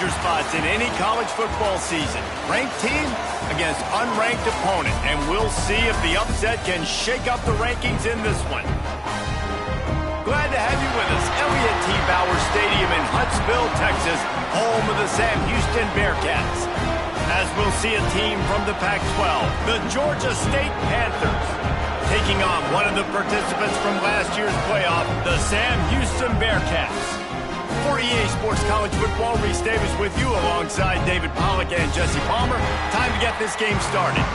roster spots in any college football season. Ranked team against unranked opponent. And we'll see if the upset can shake up the rankings in this one. Glad to have you with us. Elliott T. Bauer Stadium in Huntsville, Texas, home of the Sam Houston Bearcats. As we'll see a team from the Pac-12, the Georgia State Panthers, taking on one of the participants from last year's playoff, the Sam Houston Bearcats. For EA Sports College Football, Reese Davis with you alongside David Pollack and Jesse Palmer. Time to get this game started.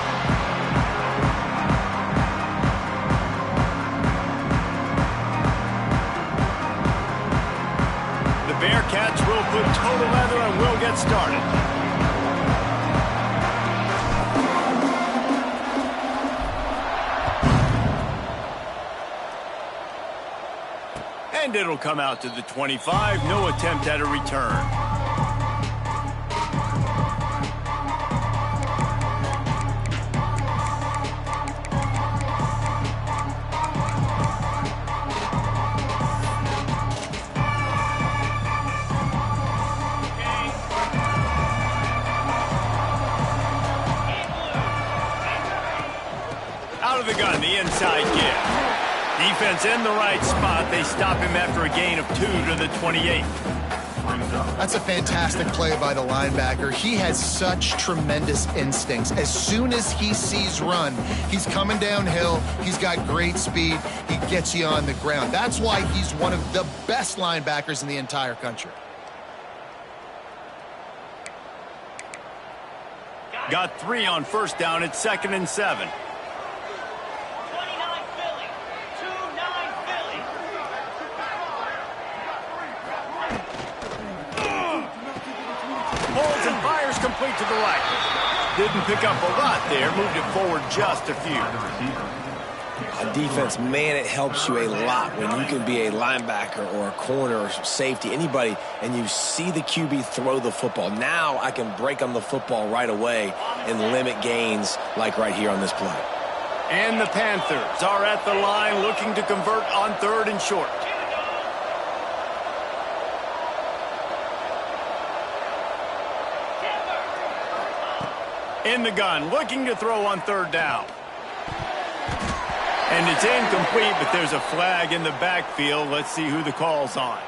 The Bearcats will put total leather and we'll get started. And it'll come out to the 25. No attempt at a return. Out of the gun, the inside give. Defense in the right spot. They stop him after a gain of 2 to the 28. That's a fantastic play by the linebacker. He has such tremendous instincts. As soon as he sees run, he's coming downhill. He's got great speed. He gets you on the ground. That's why he's one of the best linebackers in the entire country. Got 3 on first down. It's 2nd and 7. Holds and fires complete to the right. Didn't pick up a lot there. Moved it forward just a few. On defense, man, it helps you a lot when you can be a linebacker or a corner or safety, anybody, and you see the QB throw the football. Now I can break on the football right away and limit gains like right here on this play. And the Panthers are at the line looking to convert on 3rd and short. In the gun, looking to throw on 3rd down. And it's incomplete, but there's a flag in the backfield. Let's see who the call's on.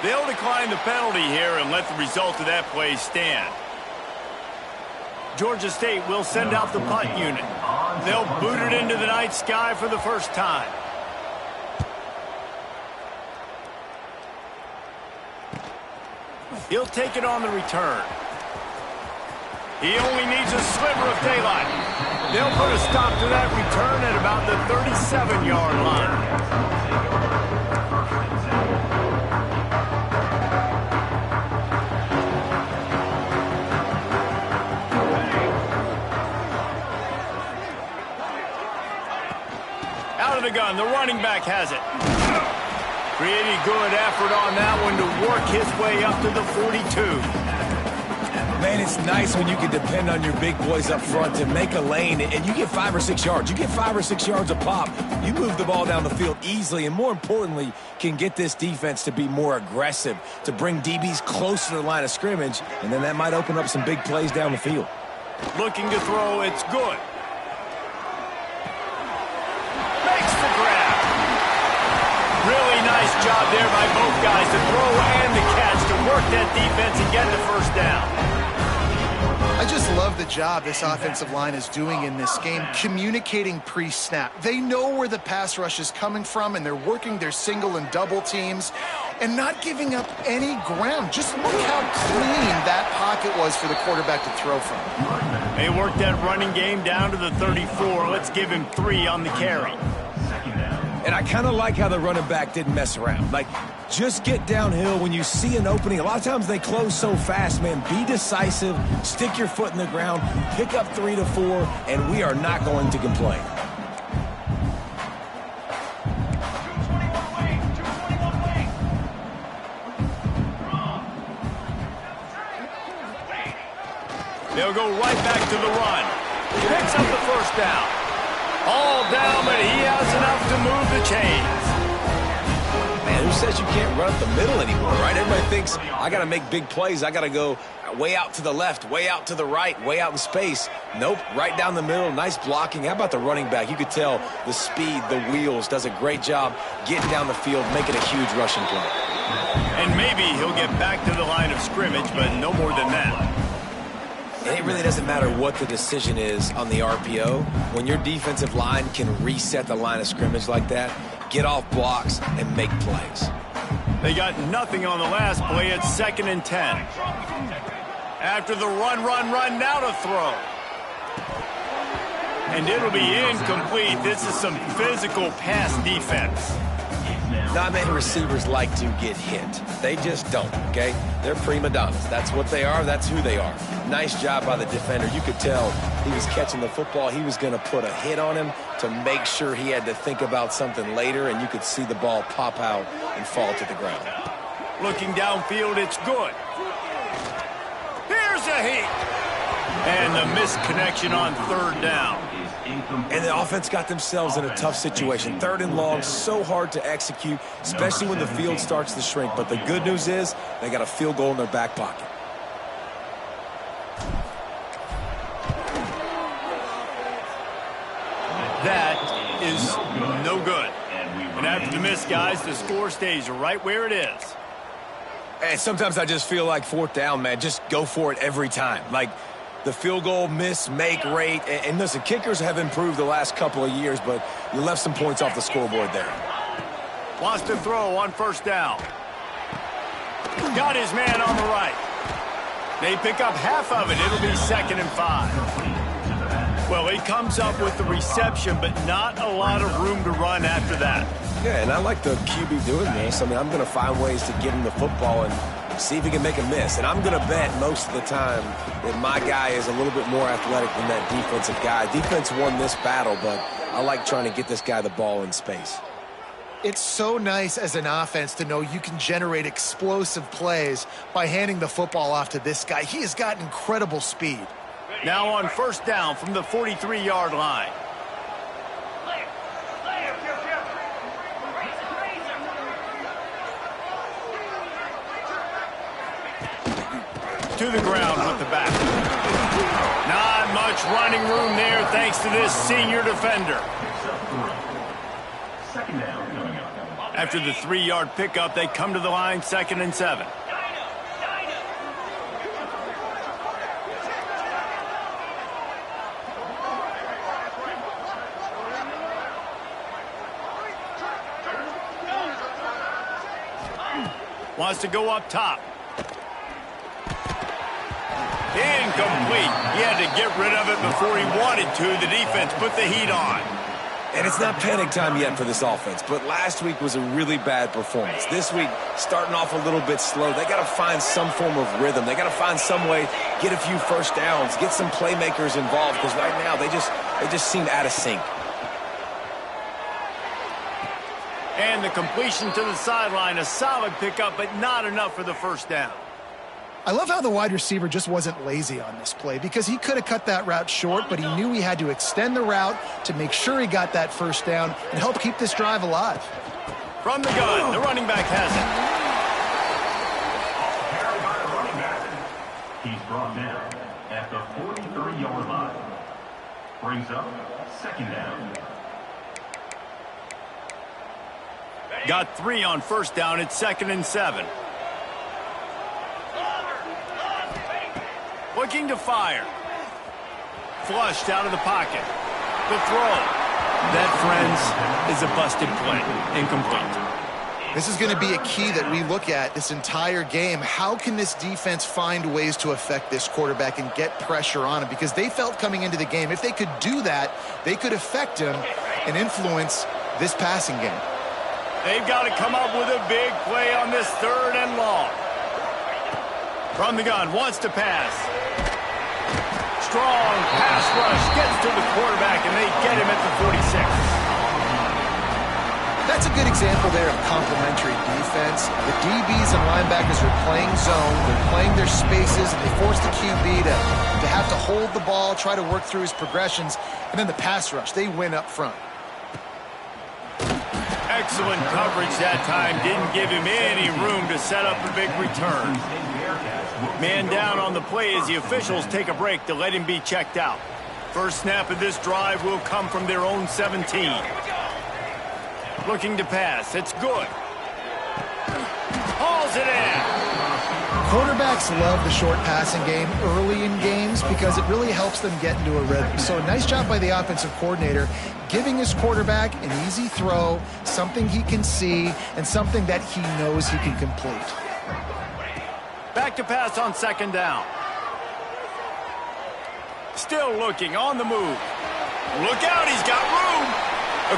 They'll decline the penalty here and let the result of that play stand. Georgia State will send out the punt unit. They'll boot it into the night sky for the first time. He'll take it on the return. He only needs a sliver of daylight. They'll put a stop to that return at about the 37-yard line. Out of the gun, the running back has it. Pretty good effort on that one to work his way up to the 42. Man, it's nice when you can depend on your big boys up front to make a lane, and you get 5 or 6 yards. You get 5 or 6 yards a pop. You move the ball down the field easily, and more importantly, can get this defense to be more aggressive, to bring DBs close to the line of scrimmage, and then that might open up some big plays down the field. Looking to throw, it's good. Makes the grab. Really nice job there by both guys, the throw and the catch, to work that defense and get the first down. I just love the job this offensive line is doing in this game, communicating pre-snap. They know where the pass rush is coming from, and they're working their single and double teams and not giving up any ground. Just look how clean that pocket was for the quarterback to throw from. They worked that running game down to the 34. Let's give him 3 on the carry. And I kind of like how the running back didn't mess around. Like, just get downhill when you see an opening. A lot of times they close so fast, man. Be decisive, stick your foot in the ground, pick up 3 to 4, and we are not going to complain. They'll go right back to the run. Picks up the first down. All down, but he has enough to move the chains. Man, says you can't run up the middle anymore, right? Everybody thinks, I got to make big plays. I got to go way out to the left, way out to the right, way out in space. Nope, right down the middle, nice blocking. How about the running back? You could tell the speed, the wheels, does a great job getting down the field, making a huge rushing play. And maybe he'll get back to the line of scrimmage, but no more than that. And it really doesn't matter what the decision is on the RPO. When your defensive line can reset the line of scrimmage like that, get off blocks and make plays. They got nothing on the last play. It's 2nd and 10. After the run, now to throw. And it'll be incomplete. This is some physical pass defense. Not many receivers like to get hit. They just don't, okay? They're prima donnas. That's what they are. That's who they are. Nice job by the defender. You could tell he was catching the football. He was going to put a hit on him to make sure he had to think about something later, and you could see the ball pop out and fall to the ground. Looking downfield, it's good. Here's a hit. And the missed connection on 3rd down. And the offense got themselves in a tough situation. 3rd and long, so hard to execute, especially when the field starts to shrink. But the good news is they got a field goal in their back pocket. That is no good. And after the miss, guys, the score stays right where it is. And sometimes I just feel like 4th down, man, just go for it every time. Like, the field goal miss, make rate. And listen, kickers have improved the last couple of years, but you left some points off the scoreboard there. Wants to throw on 1st down. Got his man on the right. They pick up half of it. It'll be 2nd and 5. Well, he comes up with the reception, but not a lot of room to run after that. Yeah, and I like the QB doing this. I mean, I'm going to find ways to get him the football and see if he can make a miss. And I'm going to bet most of the time that my guy is a little bit more athletic than that defensive guy. Defense won this battle, but I like trying to get this guy the ball in space. It's so nice as an offense to know you can generate explosive plays by handing the football off to this guy. He has got incredible speed. Now on 1st down from the 43-yard line. To the ground with the back. Not much running room there thanks to this senior defender. After the 3-yard pickup, they come to the line, 2nd and 7. Wants to go up top. Incomplete. He had to get rid of it before he wanted to. The defense put the heat on. And it's not panic time yet for this offense, but last week was a really bad performance. This week, starting off a little bit slow. They got to find some form of rhythm. They got to find some way, get a few 1st downs, get some playmakers involved, because right now they just seem out of sync. And the completion to the sideline, a solid pickup, but not enough for the 1st down. I love how the wide receiver just wasn't lazy on this play because he could have cut that route short, but he knew he had to extend the route to make sure he got that 1st down and help keep this drive alive. From the gun, the running back has it. He's brought down at the 43-yard line. Brings up 2nd down. Got 3 on 1st down. It's 2nd and 7. Looking to fire. Flushed out of the pocket. The throw. That, friends, is a busted play. Incomplete. This is going to be a key that we look at this entire game. How can this defense find ways to affect this quarterback and get pressure on him? Because they felt coming into the game, if they could do that, they could affect him and influence this passing game. They've got to come up with a big play on this 3rd and long. From the gun, wants to pass. Strong pass rush, gets to the quarterback, and they get him at the 46. That's a good example there of complementary defense. The DBs and linebackers are playing zone, they're playing their spaces, and they force the QB to have to hold the ball, try to work through his progressions, and then the pass rush, they win up front. Excellent coverage that time. Didn't give him any room to set up a big return. Man down on the play as the officials take a break to let him be checked out. First snap of this drive will come from their own 17. Looking to pass. It's good. Hauls it in. Quarterbacks love the short passing game early in games because it really helps them get into a rhythm. So nice job by the offensive coordinator giving his quarterback an easy throw, something he can see, and something that he knows he can complete. Back to pass on second down. Still looking on the move. Look out, he's got room.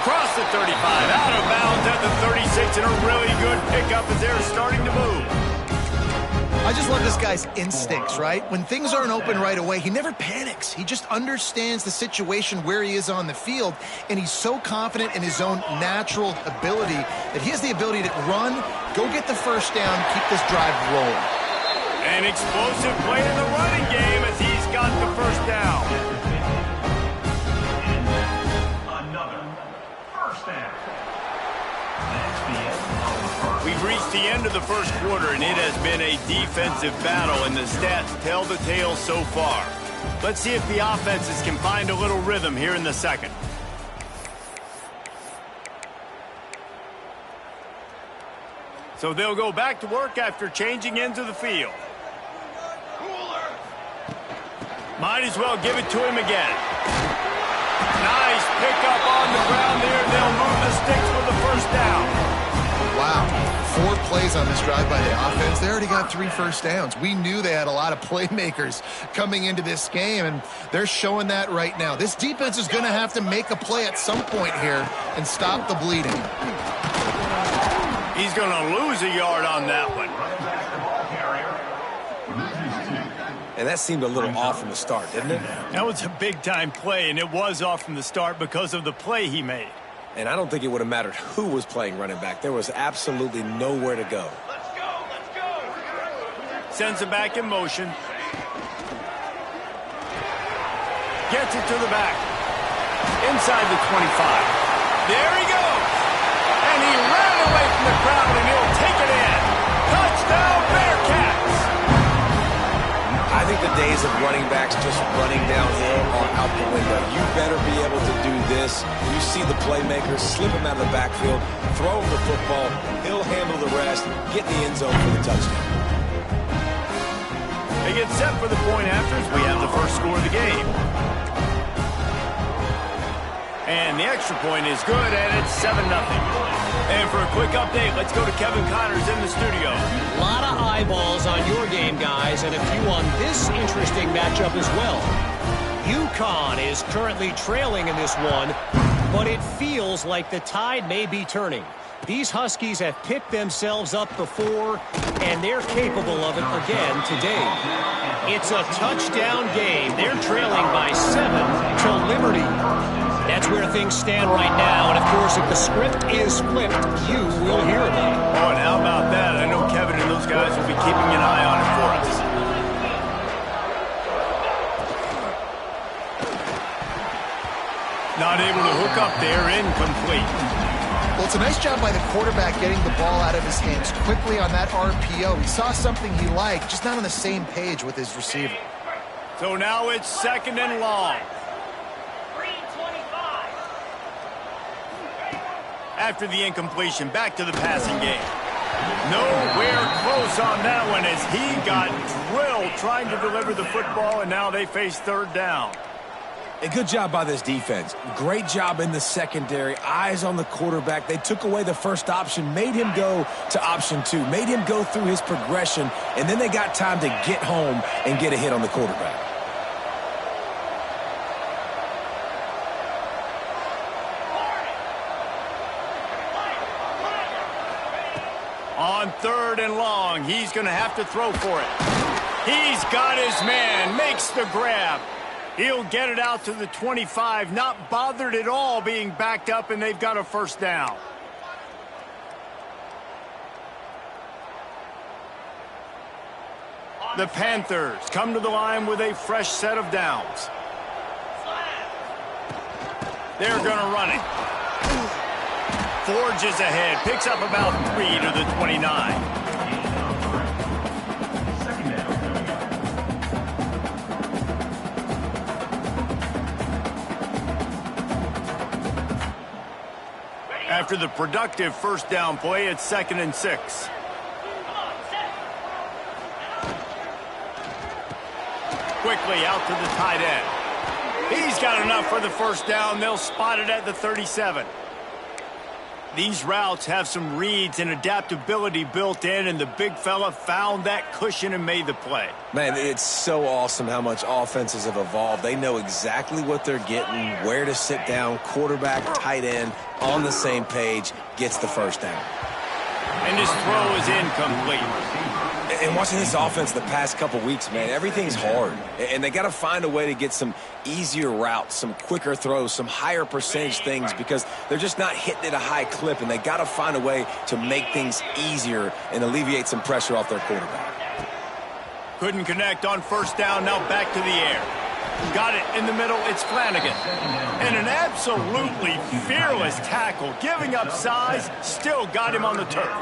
Across the 35, out of bounds at the 36, and a really good pickup as they're starting to move. I just love this guy's instincts, right? When things aren't open right away, he never panics. He just understands the situation where he is on the field, and he's so confident in his own natural ability that he has the ability to run, go get the first down, keep this drive rolling. An explosive play in the running game as he's got the first down. Another first down. We've reached the end of the first quarter, and it has been a defensive battle, and the stats tell the tale so far. Let's see if the offenses can find a little rhythm here in the second. So they'll go back to work after changing into the field. Might as well give it to him again. Nice pickup on the ground there. They'll move the sticks for the first down. Wow. 4 plays on this drive by the offense. They already got 3 first downs. We knew they had a lot of playmakers coming into this game, and they're showing that right now. This defense is going to have to make a play at some point here and stop the bleeding. He's going to lose a yard on that one. And that seemed a little off from the start, didn't it? That was a big-time play, and it was off from the start because of the play he made. And I don't think it would have mattered who was playing running back. There was absolutely nowhere to go. Let's go, let's go. Sends it back in motion. Gets it to the back. Inside the 25. There he goes. And he ran away from the crowd, and he'll take it in. Touchdown, Bearcats. I think the days of running backs just running downhill are out the window. You better be able to do this. You see the playmakers, slip him out of the backfield, throw him the football, he'll handle the rest, get in the end zone for the touchdown. They get set for the point after as we have the first score of the game. And the extra point is good, and it's 7-0. And for a quick update, let's go to Kevin Connors in the studio. A lot of eyeballs on your game, guys, and a few on this interesting matchup as well. UConn is currently trailing in this one, but it feels like the tide may be turning. These Huskies have picked themselves up before, and they're capable of it again today. It's a touchdown game. They're trailing by 7 to Liberty. That's where things stand right now, and of course, if the script is flipped, you will hear about it. Oh, and how about that? I know Kevin and those guys will be keeping an eye on it for us. Not able to hook up there, incomplete. Well, it's a nice job by the quarterback getting the ball out of his hands quickly on that RPO. He saw something he liked, just not on the same page with his receiver. So now it's 2nd and long. After the incompletion, back to the passing game. Nowhere close on that one as he got drilled trying to deliver the football, and now they face 3rd down. A good job by this defense. Great job in the secondary. Eyes on the quarterback. They took away the first option, made him go to option 2, made him go through his progression, and then they got time to get home and get a hit on the quarterback. On 3rd and long, he's going to have to throw for it. He's got his man, makes the grab. He'll get it out to the 25, not bothered at all being backed up, and they've got a first down. The Panthers come to the line with a fresh set of downs. They're going to run it. forges ahead. Picks up about 3 to the 29. Second down coming up. After the productive first down play, it's 2nd and 6. Quickly out to the tight end. He's got enough for the first down. They'll spot it at the 37. These routes have some reads and adaptability built in, and the big fella found that cushion and made the play. Man, it's so awesome how much offenses have evolved. They know exactly what they're getting, where to sit down, quarterback, tight end, on the same page, gets the first down. And his throw is incomplete. And watching this offense the past couple weeks, man, everything's hard. And they got to find a way to get some easier routes, some quicker throws, some higher percentage things because they're just not hitting at a high clip, and they got to find a way to make things easier and alleviate some pressure off their quarterback. Couldn't connect on first down, now back to the air. Got it in the middle, it's Flanagan. And an absolutely fearless tackle, giving up size, still got him on the turf.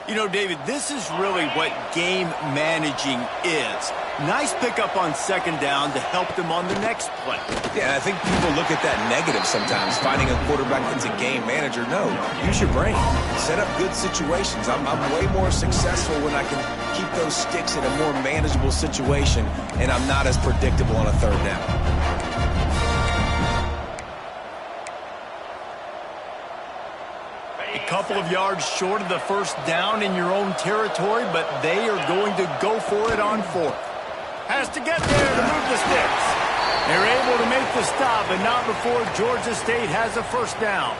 You know, David, this is really what game managing is. Nice pickup on second down to help them on the next play. Yeah, I think people look at that negative sometimes, finding a quarterback that's a game manager. No, use your brain. Set up good situations. I'm way more successful when I can keep those sticks in a more manageable situation, and I'm not as predictable on a third down. Couple of yards short of the first down in your own territory, but they are going to go for it on 4th. Has to get there to move the sticks. They're able to make the stop, but not before Georgia State has a first down.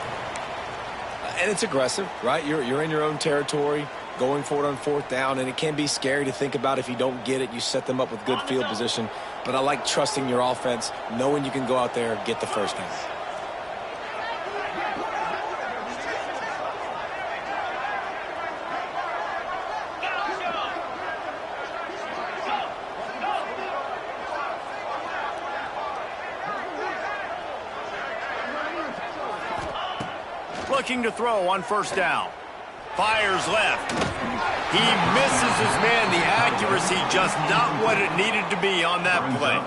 And it's aggressive, right? You're in your own territory, going for it on 4th down, and it can be scary to think about if you don't get it. You set them up with good field position. But I like trusting your offense, knowing you can go out there and get the first down. Looking to throw on first down. Fires left. He misses his man. The accuracy just not what it needed to be on that play.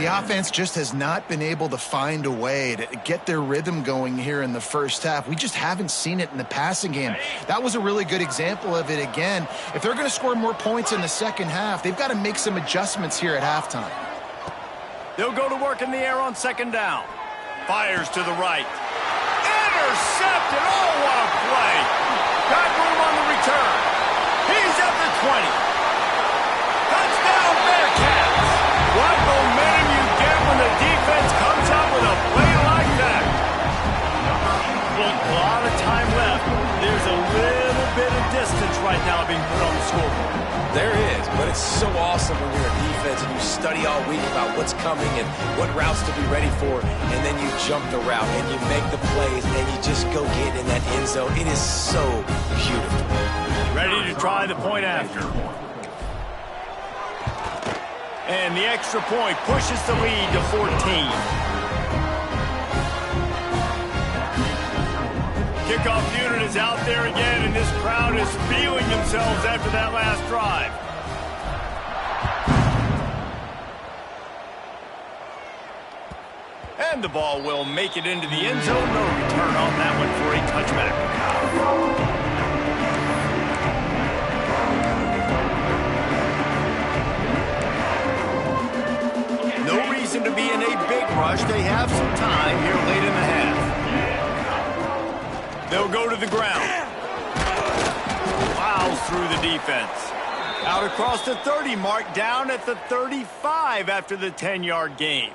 The offense just has not been able to find a way to get their rhythm going here in the first half. We just haven't seen it in the passing game. That was a really good example of it again. If they're going to score more points in the second half, they've got to make some adjustments here at halftime. They'll go to work in the air on second down. Fires to the right. Intercepted. Oh, what a play. Got room on the return. He's at the 20. Touchdown, Bearcats. What momentum you get when the defense comes up with a play like that. Look, a lot of time left. There's a little bit of distance right now being put on the scoreboard. There is, but it's so awesome when you're a defense and you study all week about what's coming and what routes to be ready for, and then you jump the route and you make the plays and you just go get in that end zone. It is so beautiful. Ready to try the point after. And the extra point pushes the lead to 14. Kickoff unit is out there again, and this crowd is feeling themselves after that last drive. And the ball will make it into the end zone. No return on that one for a touchback. No reason to be in a big rush. They have some time here late in the half. They'll go to the ground. Plows through the defense. Out across the 30 mark, down at the 35 after the 10-yard gain.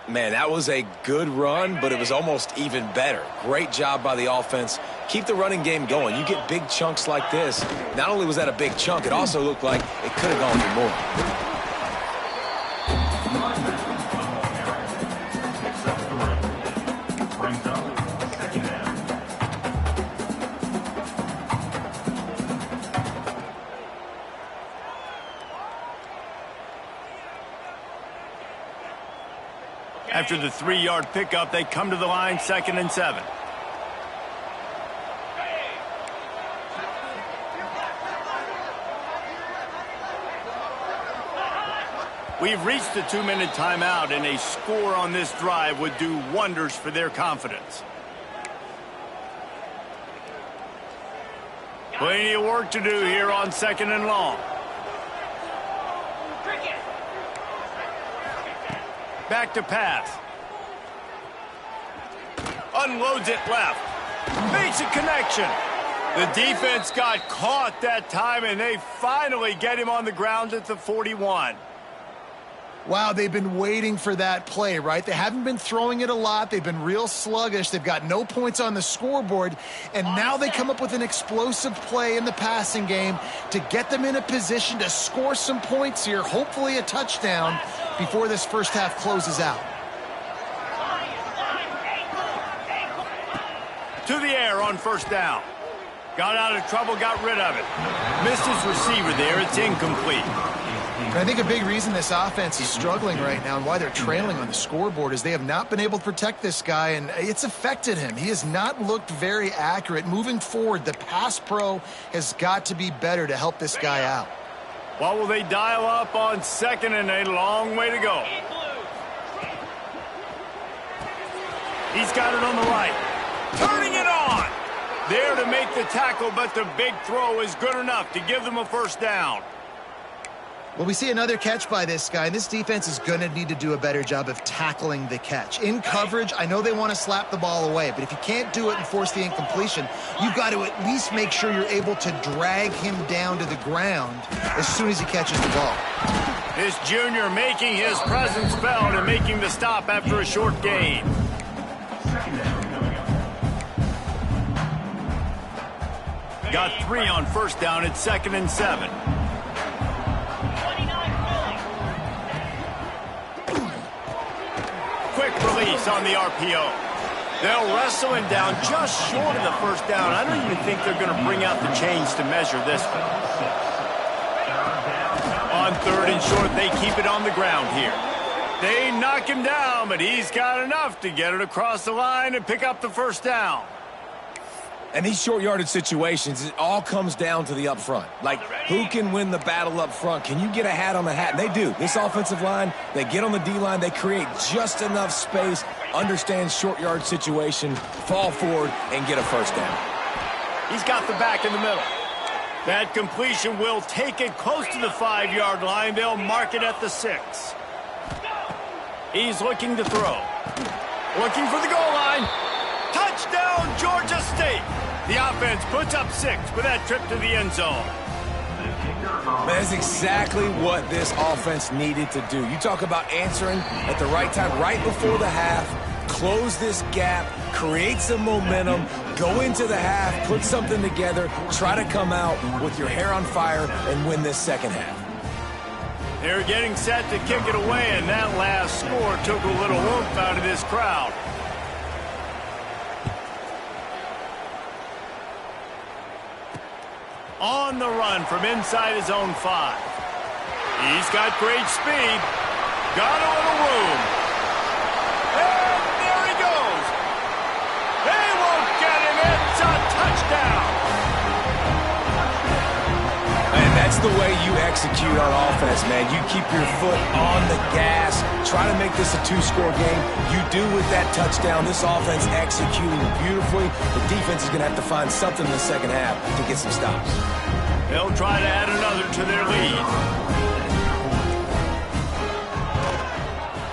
Man, that was a good run, but it was almost even better. Great job by the offense. Keep the running game going. You get big chunks like this. Not only was that a big chunk, it also looked like it could have gone for more. After the 3-yard pickup, they come to the line 2nd and 7. We've reached the 2-minute timeout, and a score on this drive would do wonders for their confidence. Plenty of work to do here on 2nd and long. Back to pass. Unloads it left. Makes a connection. The defense got caught that time, and they finally get him on the ground at the 41. Wow, they've been waiting for that play, right? They haven't been throwing it a lot. They've been real sluggish. They've got no points on the scoreboard, and now they come up with an explosive play in the passing game to get them in a position to score some points here, hopefully a touchdown, before this first half closes out. To the air on 1st down. Got out of trouble, got rid of it. Missed his receiver there. It's incomplete. And I think a big reason this offense is struggling right now and why they're trailing on the scoreboard is they have not been able to protect this guy, and it's affected him. He has not looked very accurate. Moving forward, the pass pro has got to be better to help this guy out. What will they dial up on 2nd and a long way to go? He's got it on the right. Turning it on. There to make the tackle, but the big throw is good enough to give them a 1st down. Well, we see another catch by this guy. This defense is going to need to do a better job of tackling the catch. In coverage, I know they want to slap the ball away, but if you can't do it and force the incompletion, you've got to at least make sure you're able to drag him down to the ground as soon as he catches the ball. This junior making his presence felt and making the stop after a short gain. Got 3 on 1st down at 2nd and 7. Quick release on the RPO. They'll wrestle him down just short of the 1st down. I don't even think they're going to bring out the chains to measure this one. On 3rd and short, they keep it on the ground here. They knock him down, but he's got enough to get it across the line and pick up the 1st down. And these short yardage situations, it all comes down to the up front. Like, who can win the battle up front? Can you get a hat on the hat? And they do. This offensive line, they get on the D-line, they create just enough space, understand short yard situation, fall forward, and get a 1st down. He's got the back in the middle. That completion will take it close to the 5-yard line. They'll mark it at the 6. He's looking to throw. Looking for the goal line. Touchdown, Georgia State. The offense puts up 6 with that trip to the end zone. That's exactly what this offense needed to do. You talk about answering at the right time, right before the half, close this gap, create some momentum, go into the half, put something together, try to come out with your hair on fire and win this 2nd half. They're getting set to kick it away, and that last score took a little oomph out of this crowd. On the run from inside his own 5. He's got great speed. Got a little room. And there he goes. They won't get him. It's a touchdown. And that's the way you execute on offense, man. You keep your foot on the gas. Try to make this a 2-score game. You do with that touchdown. This offense executing beautifully. The defense is going to have to find something in the 2nd half to get some stops. They'll try to add another to their lead.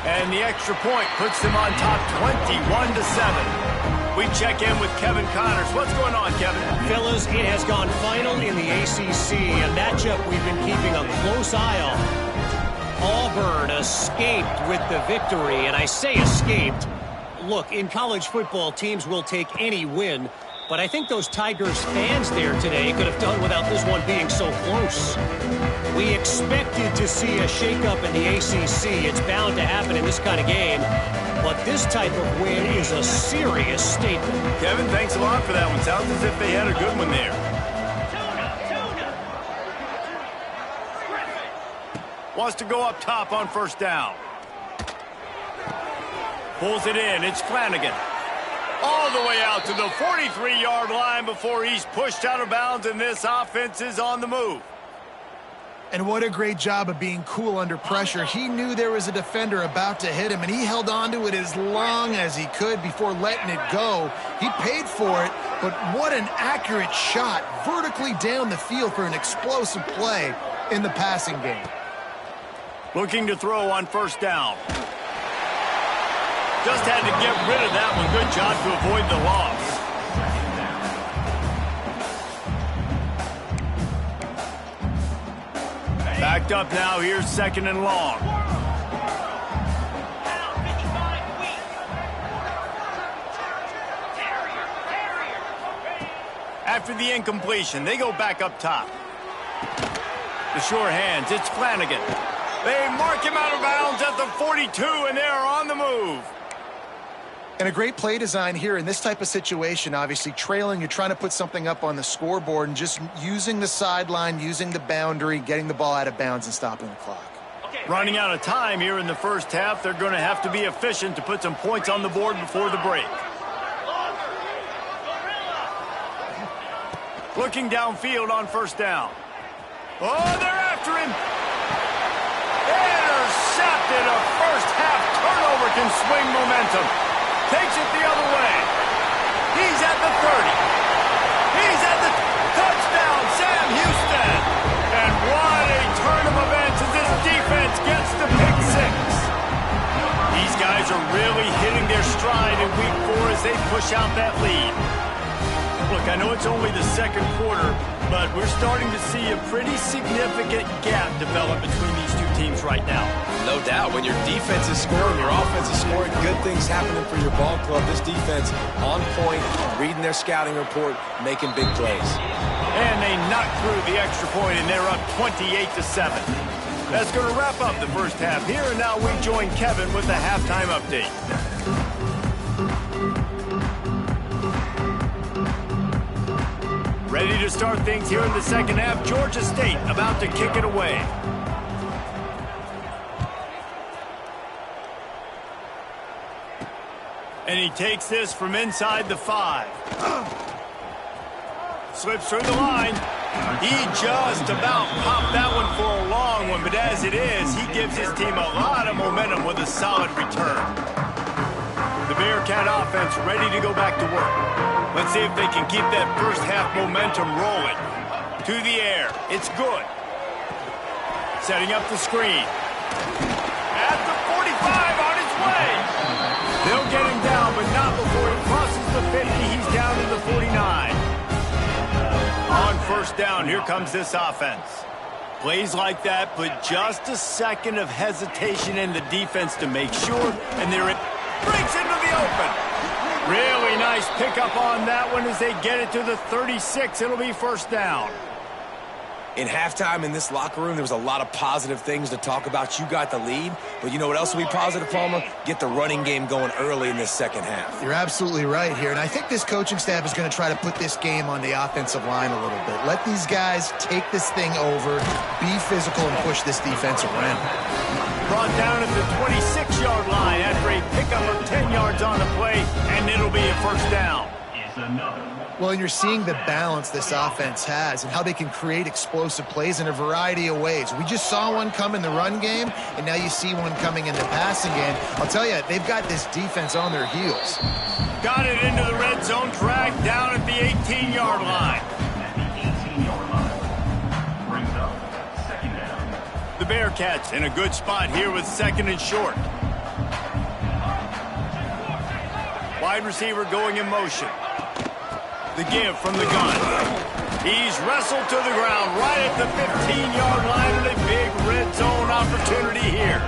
And the extra point puts them on top 21-7. We check in with Kevin Connors. What's going on, Kevin? Fellas, it has gone final in the ACC, a matchup we've been keeping a close eye on. Auburn escaped with the victory, and I say escaped. Look, in college football, teams will take any win, but I think those Tigers fans there today could have done without this one being so close. We expected to see a shakeup in the ACC. It's bound to happen in this kind of game. But this type of win is a serious statement. Kevin, thanks a lot for that one. Sounds as if they had a good one there. Wants to go up top on 1st down. Pulls it in. It's Flanagan. All the way out to the 43-yard line before he's pushed out of bounds, and this offense is on the move. And what a great job of being cool under pressure. He knew there was a defender about to hit him, and he held on to it as long as he could before letting it go. He paid for it, but what an accurate shot vertically down the field for an explosive play in the passing game. Looking to throw on first down. Just had to get rid of that one. Good job to avoid the loss. Backed up now. Here's second and long. After the incompletion, they go back up top. The sure hands. It's Flanagan. They mark him out of bounds at the 42, and they're on the move. And a great play design here in this type of situation. Obviously trailing, you're trying to put something up on the scoreboard, and just using the sideline, using the boundary, getting the ball out of bounds and stopping the clock. Running out of time here in the first half. They're going to have to be efficient to put some points on the board before the break. Looking downfield on first down. Oh, they're after him. Intercepted. A first half turnover can swing momentum. Takes it the other way. He's at the 30. He's at the touchdown, Sam Houston. And what a turn of events as this defense gets the pick six. These guys are really hitting their stride in week 4 as they push out that lead. Look, I know it's only the second quarter, but we're starting to see a pretty significant gap develop between these two teams right now. No doubt. When your defense is scoring, your offense is scoring, good things happening for your ball club. This defense on point, reading their scouting report, making big plays. And they knock through the extra point, and they're up 28-7. That's going to wrap up the first half here, and now we join Kevin with the halftime update. Ready to start things here in the second half. Georgia State about to kick it away. And he takes this from inside the 5. Slips through the line. He just about popped that one for a long one, but as it is, he gives his team a lot of momentum with a solid return. The Bearcat offense ready to go back to work. Let's see if they can keep that first half momentum rolling. To the air. It's good. Setting up the screen. At the 45 on his way. They'll get him down, but not before he crosses the 50. He's down to the 49. On first down, here comes this offense. Plays like that, but just a second of hesitation in the defense to make sure, and there it breaks into the open. Really nice pickup on that one as they get it to the 36. It'll be first down. In halftime in this locker room, there was a lot of positive things to talk about. You got the lead, but you know what else will be positive, Palmer? Get the running game going early in this second half. You're absolutely right here, and I think this coaching staff is going to try to put this game on the offensive line a little bit. Let these guys take this thing over, be physical, and push this defense around. Brought down at the 26-yard line after a pickup of 10 yards on the play, and it'll be a first down. Well, and you're seeing the balance this offense has and how they can create explosive plays in a variety of ways. We just saw one come in the run game, and now you see one coming in the passing game. I'll tell you, they've got this defense on their heels. Got it into the red zone, dragged down at the 18-yard line. The Bearcats in a good spot here with second and short. Wide receiver going in motion. The give from the gun. He's wrestled to the ground right at the 15-yard line and a big red zone opportunity here.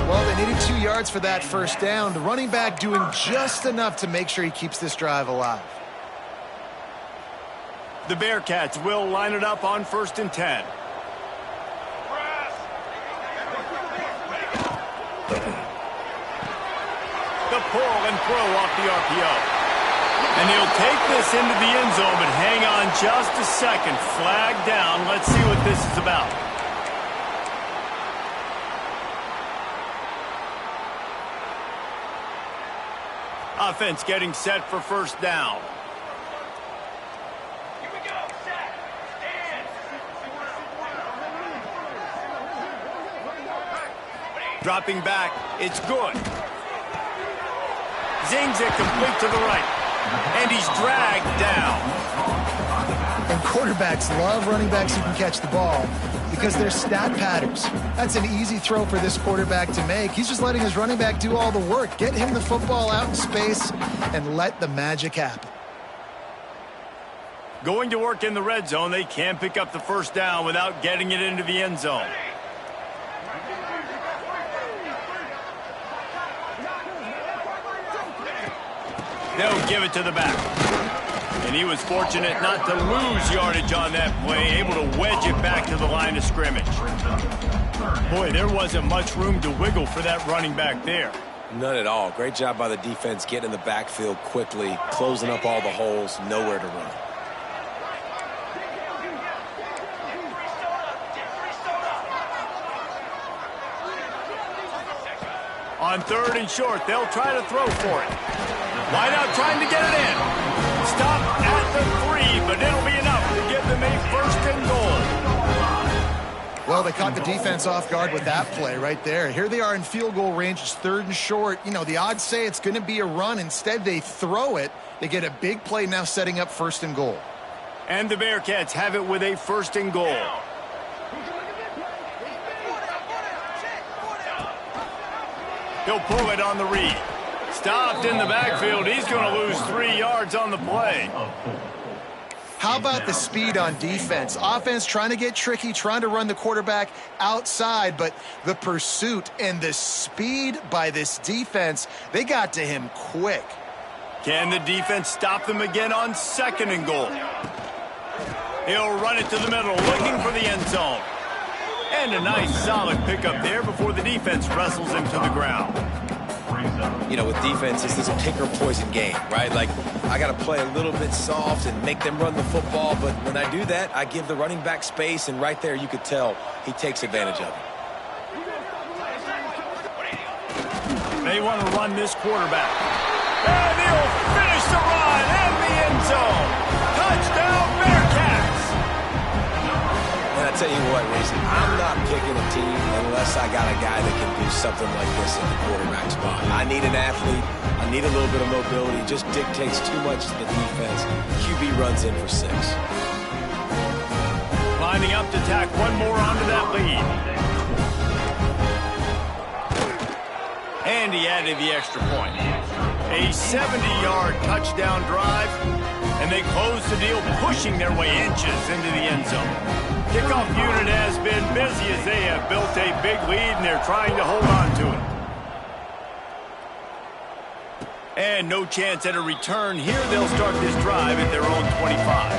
Well, they needed 2 yards for that first down. The running back doing just enough to make sure he keeps this drive alive. The Bearcats will line it up on first and 10. The pull and throw off the RPO. And he'll take this into the end zone, but hang on just a second. Flag down. Let's see what this is about. Offense getting set for first down. Dropping back, it's good. Zings it complete to the right. And he's dragged down. And quarterbacks love running backs who can catch the ball because they're stat patterns. That's an easy throw for this quarterback to make. He's just letting his running back do all the work. Get him the football out in space and let the magic happen. Going to work in the red zone, they can't pick up the first down without getting it into the end zone. They'll give it to the back. And he was fortunate not to lose yardage on that play, able to wedge it back to the line of scrimmage. Boy, there wasn't much room to wiggle for that running back there. None at all. Great job by the defense getting in the backfield quickly, closing up all the holes, nowhere to run. On 3rd and short, they'll try to throw for it. Wide out trying to get it in. Stop at the 3, but it'll be enough to give them a 1st and goal. Well, they caught the defense off guard with that play right there. Here they are in field goal range. It's 3rd and short. You know, the odds say it's going to be a run. Instead, they throw it. They get a big play now setting up 1st and goal. And the Bearcats have it with a 1st and goal. He'll pull it on the read. Stopped in the backfield. He's going to lose 3 yards on the play. How about the speed on defense? Offense trying to get tricky, trying to run the quarterback outside, but the pursuit and the speed by this defense, they got to him quick. Can the defense stop them again on 2nd and goal? He'll run it to the middle, looking for the end zone. And a nice solid pickup there before the defense wrestles him to the ground. You know, with defense, this is a pick or poison game, right? Like, I got to play a little bit soft and make them run the football, but when I do that, I give the running back space, and right there you could tell he takes advantage of it. They want to run this quarterback. And he'll finish the run in the end zone. Touchdown, Bearcats! And I tell you what, Reese, I'm not picking a team unless I got a guy that can do something like this in the quarterback spot. I need an athlete. I need a little bit of mobility. It just dictates too much to the defense. QB runs in for 6. Lining up to tack one more onto that lead. And he added the extra point. A 70-yard touchdown drive, and they close the deal, pushing their way inches into the end zone. Kickoff unit has been busy as they have built a big lead, and they're trying to hold on to it. And no chance at a return here. They'll start this drive at their own 25.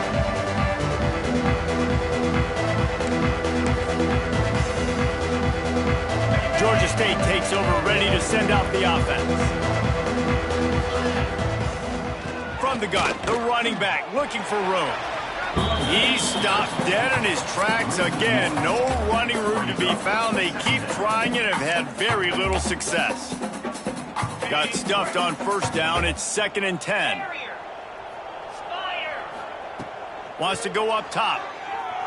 Georgia State takes over, ready to send out the offense. From the gun, the running back looking for room. He stopped dead in his tracks again. No running room to be found. They keep trying and have had very little success. Got stuffed on 1st down. It's 2nd and 10. Wants to go up top.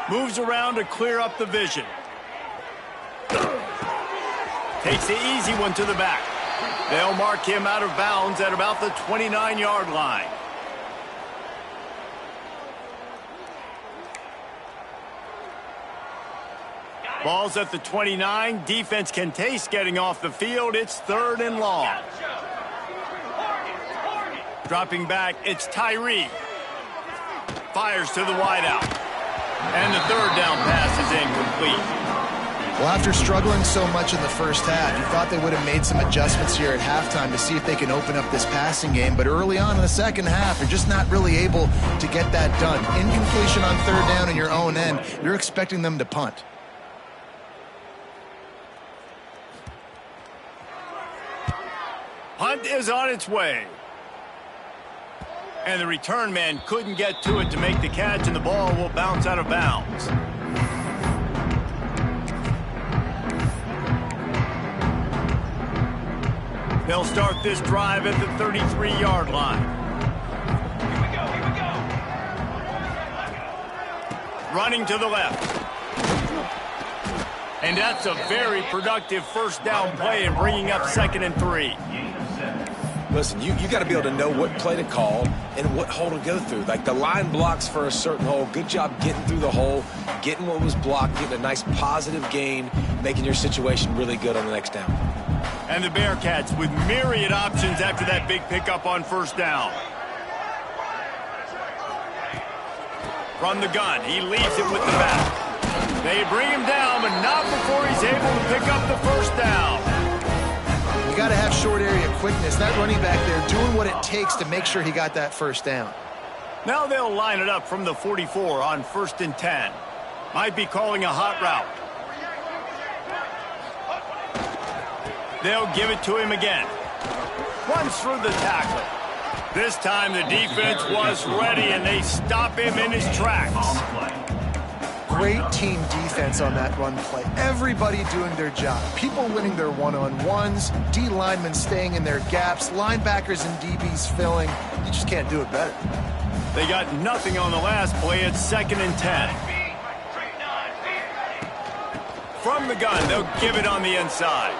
Moves around to clear up the vision. Takes the easy one to the back. They'll mark him out of bounds at about the 29-yard line. Ball's at the 29. Defense can taste getting off the field. It's 3rd and long. Dropping back, it's Tyree. Fires to the wideout. And the 3rd down pass is incomplete. Well, after struggling so much in the first half, you thought they would have made some adjustments here at halftime to see if they can open up this passing game. But early on in the second half, they're just not really able to get that done. Incompletion on 3rd down in your own end, you're expecting them to punt. Punt is on its way. And the return man couldn't get to it to make the catch, and the ball will bounce out of bounds. They'll start this drive at the 33-yard line. Here we go. Running to the left. And that's a very productive first down play in bringing up 2nd and 3. Listen, you got to be able to know what play to call and what hole to go through. Like the line blocks for a certain hole. Good job getting through the hole, getting what was blocked, getting a nice positive gain, making your situation really good on the next down. And the Bearcats with myriad options after that big pickup on first down. From the gun, he leaves it with the back. They bring him down, but not before he's able to pick up the first down. You got to have short area quickness. That running back there doing what it takes to make sure he got that first down. Now they'll line it up from the 44 on 1st and 10. Might be calling a hot route. They'll give it to him again. Runs through the tackle. This time the defense was ready, and they stop him in his tracks. Great team defense on that run play. Everybody doing their job. People winning their one-on-ones, D linemen staying in their gaps, linebackers and DBs filling. You just can't do it better. They got nothing on the last play at 2nd and 10. From the gun, they'll give it on the inside.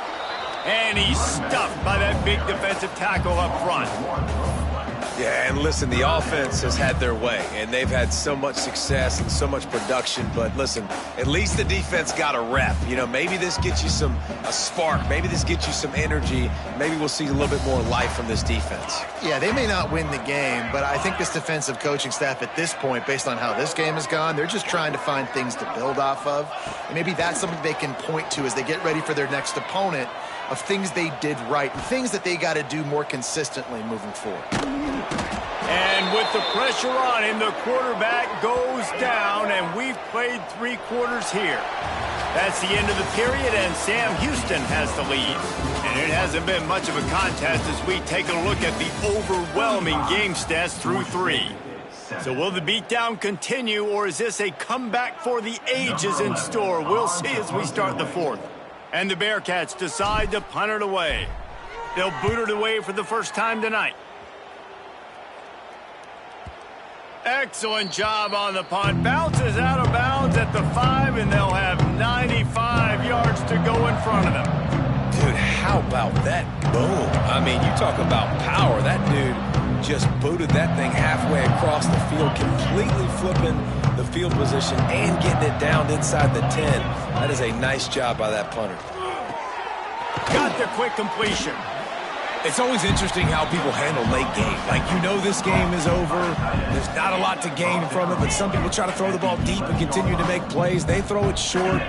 And he's stuffed by that big defensive tackle up front. Yeah, and listen, the offense has had their way, and they've had so much success and so much production. But listen, at least the defense got a rep. You know, maybe this gets you a spark. Maybe this gets you some energy. Maybe we'll see a little bit more life from this defense. Yeah, they may not win the game, but I think this defensive coaching staff at this point, based on how this game has gone, they're just trying to find things to build off of. And maybe that's something they can point to as they get ready for their next opponent, of things they did right and things that they got to do more consistently moving forward. And with the pressure on him, the quarterback goes down, and we've played 3 quarters here. That's the end of the period, and Sam Houston has the lead. And it hasn't been much of a contest as we take a look at the overwhelming game stats through 3. So will the beatdown continue, or is this a comeback for the ages in store? We'll see as we start the 4th. And the Bearcats decide to punt it away. They'll boot it away for the first time tonight. Excellent job on the punt. Bounces out of bounds at the 5, and they'll have 95 yards to go in front of them. Dude, how about that boom? I mean, you talk about power. That dude just booted that thing halfway across the field, completely flipping the field position and getting it down inside the 10. That is a nice job by that punter. Got the quick completion. It's always interesting how people handle late game. Like, you know this game is over. There's not a lot to gain from it, but some people try to throw the ball deep and continue to make plays. They throw it short.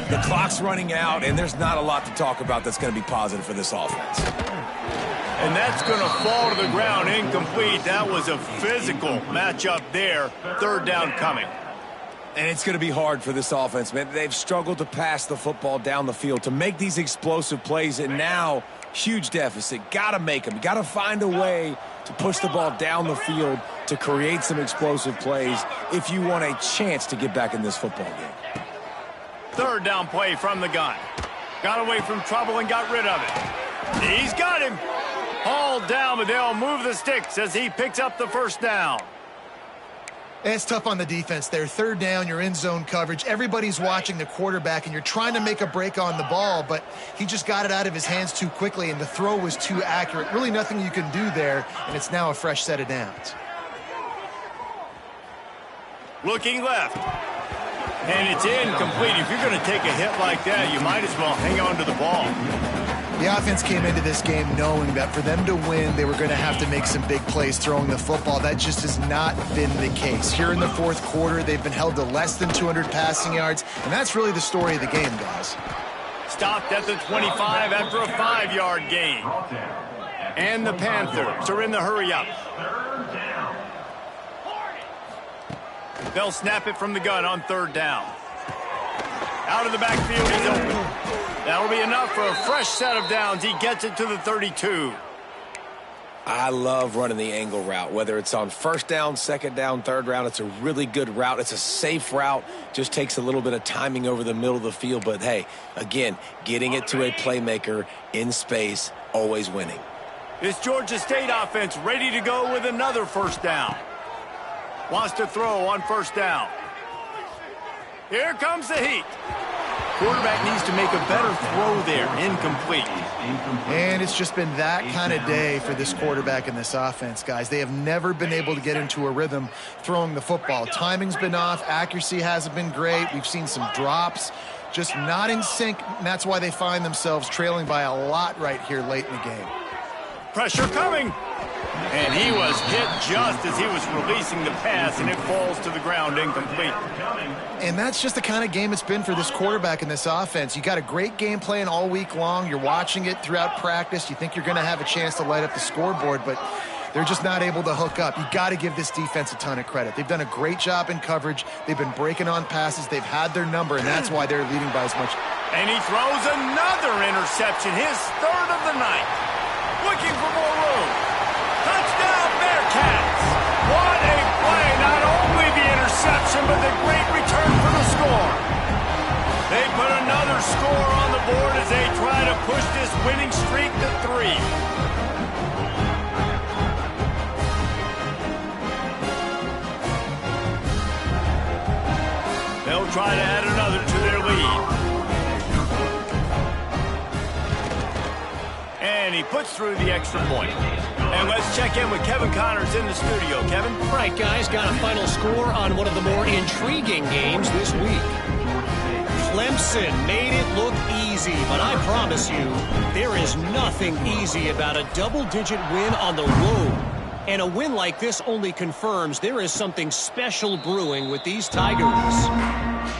The clock's running out, and there's not a lot to talk about that's going to be positive for this offense. And that's going to fall to the ground incomplete. That was a physical matchup there. 3rd down coming. And it's going to be hard for this offense, man. They've struggled to pass the football down the field, to make these explosive plays, and now huge deficit. Got to make them. Got to find a way to push the ball down the field to create some explosive plays if you want a chance to get back in this football game. 3rd down play from the gun. Got away from trouble and got rid of it. He's got him. Hauled down, but they'll move the sticks as he picks up the first down. It's tough on the defense there. 3rd down, you're in zone coverage. Everybody's watching the quarterback, and you're trying to make a break on the ball, but he just got it out of his hands too quickly, and the throw was too accurate. Really nothing you can do there, and it's now a fresh set of downs. Looking left. And it's incomplete. If you're going to take a hit like that, you might as well hang on to the ball. The offense came into this game knowing that for them to win, they were going to have to make some big plays throwing the football. That just has not been the case. Here in the 4th quarter, they've been held to less than 200 passing yards, and that's really the story of the game, guys. Stopped at the 25 after a 5-yard gain. And the Panthers are in the hurry-up. They'll snap it from the gun on 3rd down. Out of the backfield, he's open. That'll be enough for a fresh set of downs. He gets it to the 32. I love running the angle route, whether it's on 1st down, 2nd down, 3rd down. It's a really good route. It's a safe route. Just takes a little bit of timing over the middle of the field. But, hey, again, getting it to a playmaker in space, always winning. This Georgia State offense ready to go with another first down. Wants to throw on 1st down. Here comes the heat. quarterback needs to make a better throw there. Incomplete. And it's just been that kind of day for this quarterback and this offense, guys. They have never been able to get into a rhythm throwing the football. Timing's been off. Accuracy hasn't been great. We've seen some drops. Just not in sync, and that's why they find themselves trailing by a lot right here late in the game. Pressure coming. And he was hit just as he was releasing the pass, and it falls to the ground incomplete. And that's just the kind of game it's been for this quarterback and this offense. You got a great game plan all week long. You're watching it throughout practice. You think you're going to have a chance to light up the scoreboard, but they're just not able to hook up. You got to give this defense a ton of credit. They've done a great job in coverage. They've been breaking on passes. They've had their number, and that's why they're leading by as much. And he throws another interception, his third of the night. Looking for more room. Touchdown, Bearcats! What a play! Not only the interception, but the great return for the score. They put another score on the board as they try to push this winning streak to 3. They'll try to add another to their lead. And he puts through the extra point. And let's check in with Kevin Connors in the studio. Kevin? Right, guys, got a final score on one of the more intriguing games this week. Clemson made it look easy, but I promise you, there is nothing easy about a double-digit win on the road. And a win like this only confirms there is something special brewing with these Tigers.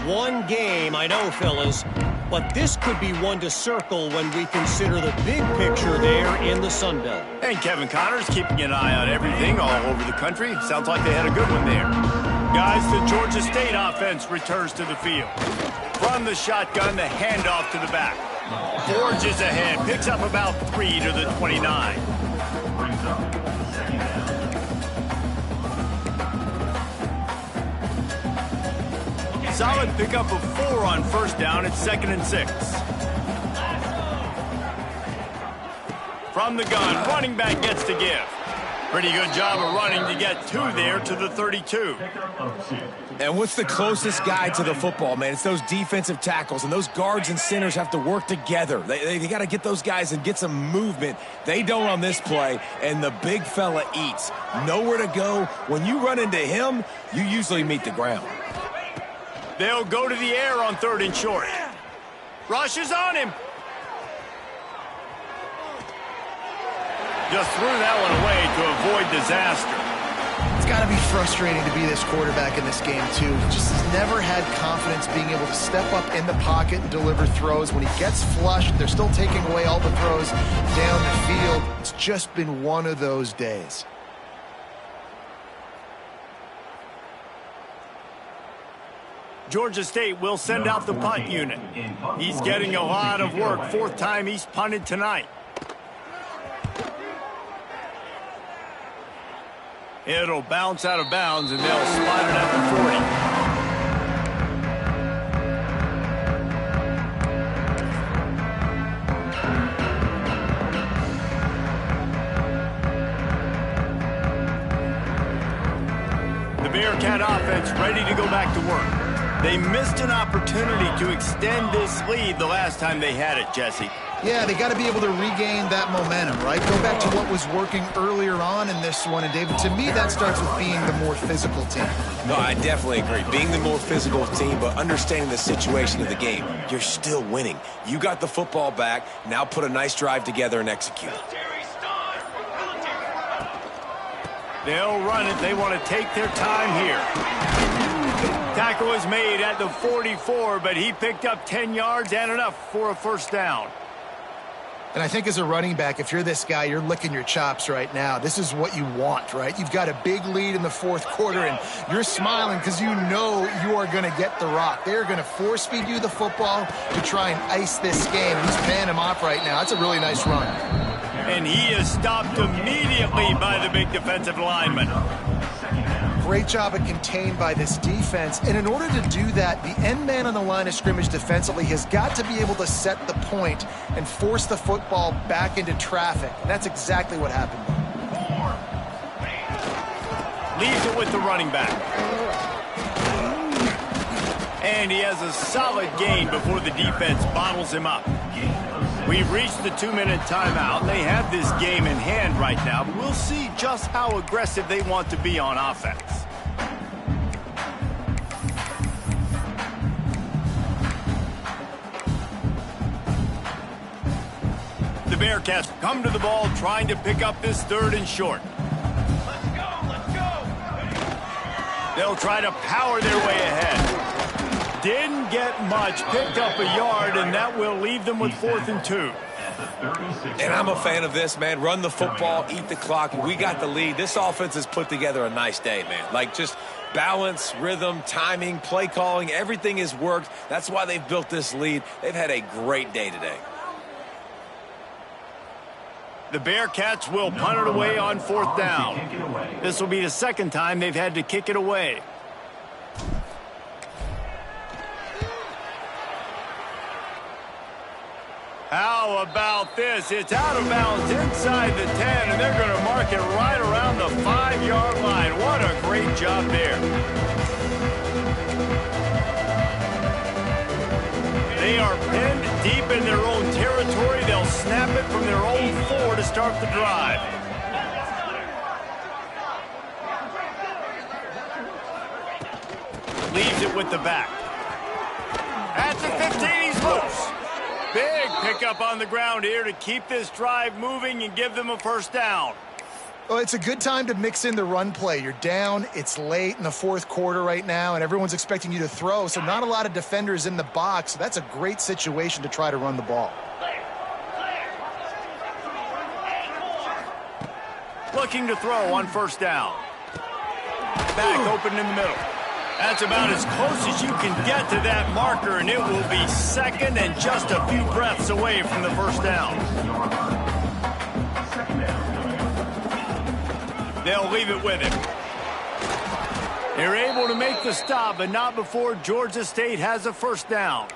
One game, I know, fellas, but this could be one to circle when we consider the big picture there in the Sun Belt. And Kevin Connors keeping an eye on everything all over the country. Sounds like they had a good one there. Guys, the Georgia State offense returns to the field. From the shotgun, the handoff to the back. Forges ahead, picks up about 3 to the 29. Brings up second down. Solid pickup of 4 on first down. It's 2nd and 6. From the gun, running back gets to give. Pretty good job of running to get 2 there to the 32. And what's the closest guy to the football, man? It's those defensive tackles, and those guards and centers have to work together. They got to get those guys and get some movement. They don't on this play, and the big fella eats. Nowhere to go. When you run into him, you usually meet the ground. They'll go to the air on 3rd and short. Rush is on him. Just threw that one away to avoid disaster. It's got to be frustrating to be this quarterback in this game, too. He just has never had confidence being able to step up in the pocket and deliver throws. When he gets flushed, they're still taking away all the throws down the field. It's just been one of those days. Georgia State will send out the punt unit. He's getting a lot of work. 4th time he's punted tonight. It'll bounce out of bounds, and they'll spot it at the 40. The Bearcat offense ready to go back to work. They missed an opportunity to extend this lead the last time they had it, Jesse. Yeah, they got to be able to regain that momentum, right? Go back to what was working earlier on in this one. And, David, to me, that starts with being the more physical team. No, I definitely agree. Being the more physical team, but understanding the situation of the game. You're still winning. You got the football back. Now put a nice drive together and execute. They'll run it. They want to take their time here. Tackle is made at the 44, but he picked up 10 yards and enough for a first down. And I think as a running back, if you're this guy, you're licking your chops right now. This is what you want, right? You've got a big lead in the 4th quarter, and you're smiling because you know you are going to get the rock. They're going to force feed you the football to try and ice this game. He's paying him off right now. That's a really nice run. And he is stopped immediately by the big defensive lineman. Great job of contained by this defense. And in order to do that, the end man on the line of scrimmage defensively has got to be able to set the point and force the football back into traffic. And that's exactly what happened. Leaves it with the running back. And he has a solid gain before the defense bottles him up. We've reached the 2-minute timeout. They have this game in hand right now, but we'll see just how aggressive they want to be on offense. The Bearcats come to the ball trying to pick up this 3rd and short. Let's go! They'll try to power their way ahead. Didn't get much, picked up a yard, and that will leave them with 4th and 2. And I'm a fan of this, man. Run the football, eat the clock. We got the lead. This offense has put together a nice day, man. Like, just balance, rhythm, timing, play calling, everything has worked. That's why they've built this lead. They've had a great day today. The Bearcats will punt it away on 4th down. This will be the 2nd time they've had to kick it away. How about this? It's out of bounds inside the 10, and they're going to mark it right around the 5-yard line. What a great job there. They are pinned deep in their own territory. They'll snap it from their own 4 to start the drive. Leaves it with the back. At the 15, he's loose. Big pickup on the ground here to keep this drive moving and give them a 1st down. Well, it's a good time to mix in the run play. You're down, it's late in the 4th quarter right now, and everyone's expecting you to throw, so not a lot of defenders in the box. So that's a great situation to try to run the ball. Looking to throw on 1st down. Back open in the middle. That's about as close as you can get to that marker, and it will be 2nd and just a few breaths away from the 1st down. They'll leave it with him. They're able to make the stop, but not before Georgia State has a 1st down.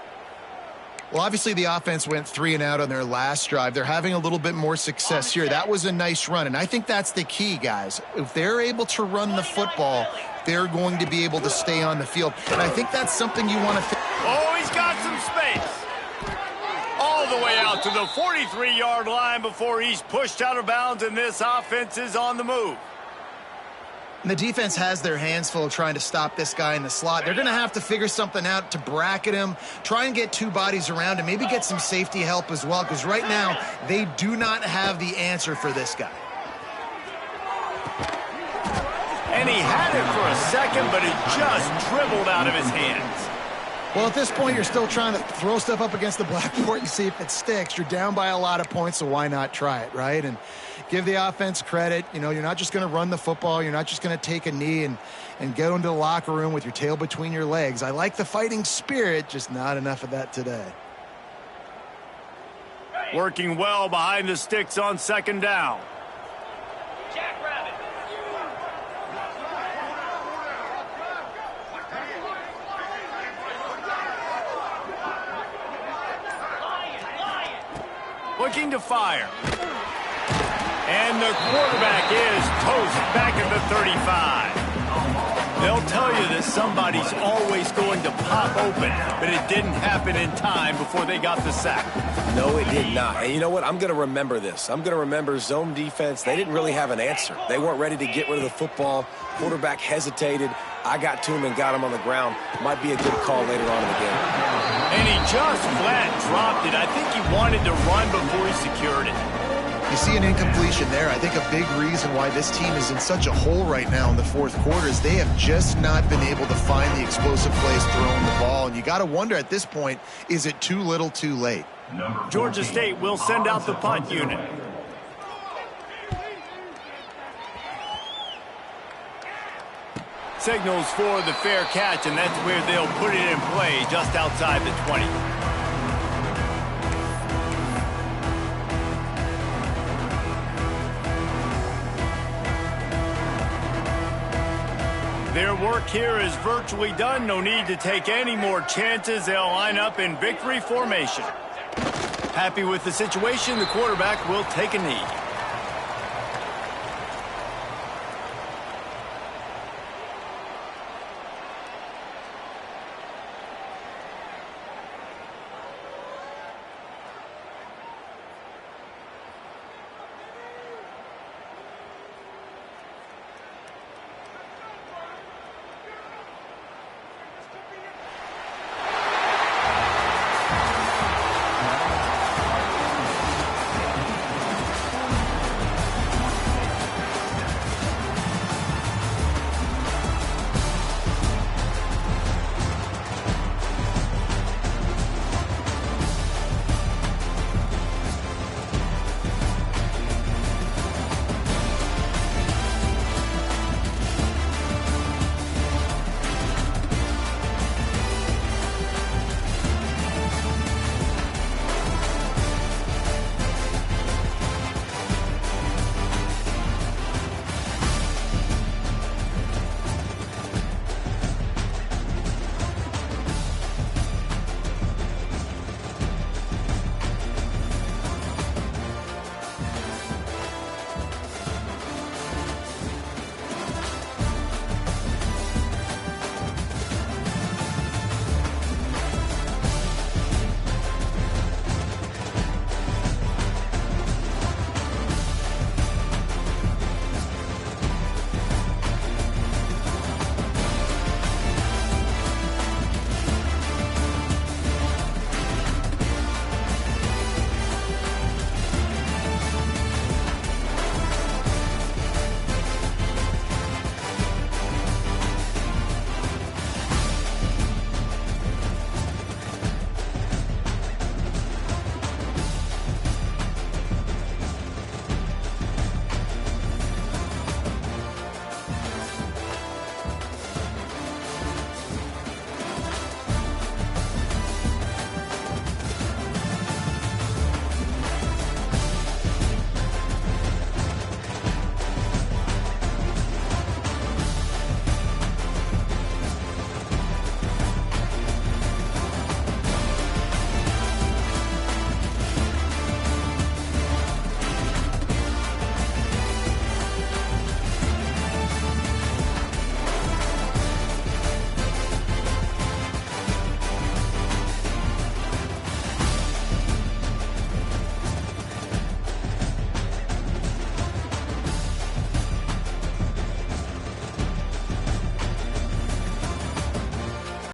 Well, obviously the offense went 3 and out on their last drive. They're having a little bit more success here. That was a nice run, and I think that's the key, guys. If they're able to run the football, they're going to be able to stay on the field. And I think that's something you want to think. Oh, he's got some space. All the way out to the 43-yard line before he's pushed out of bounds, and this offense is on the move. And the defense has their hands full trying to stop this guy in the slot. They're going to have to figure something out to bracket him, try and get 2 bodies around him, maybe get some safety help as well, because right now they do not have the answer for this guy. And he had it for a second, but it just dribbled out of his hands. Well, at this point, you're still trying to throw stuff up against the blackboard and see if it sticks. You're down by a lot of points, so why not try it, right? And give the offense credit. You know, you're not just going to run the football. You're not just going to take a knee and go into the locker room with your tail between your legs. I like the fighting spirit, just not enough of that today. Working well behind the sticks on 2nd down. Looking to fire. And the quarterback is toast back at the 35. They'll tell you that somebody's always going to pop open, but it didn't happen in time before they got the sack. No, it did not. And you know what? I'm going to remember this. I'm going to remember zone defense. They didn't really have an answer. They weren't ready to get rid of the football. Quarterback hesitated. I got to him and got him on the ground. Might be a good call later on in the game. And he just flat dropped it. I think he wanted to run before he secured it. You see an incompletion there. I think a big reason why this team is in such a hole right now in the 4th quarter is they have just not been able to find the explosive plays throwing the ball. And you got to wonder at this point, is it too little too late? Georgia State will send out the punt unit. Signals for the fair catch, and that's where they'll put it in play just outside the 20. Their work here is virtually done. No need to take any more chances. They'll line up in victory formation. Happy with the situation, the quarterback will take a knee.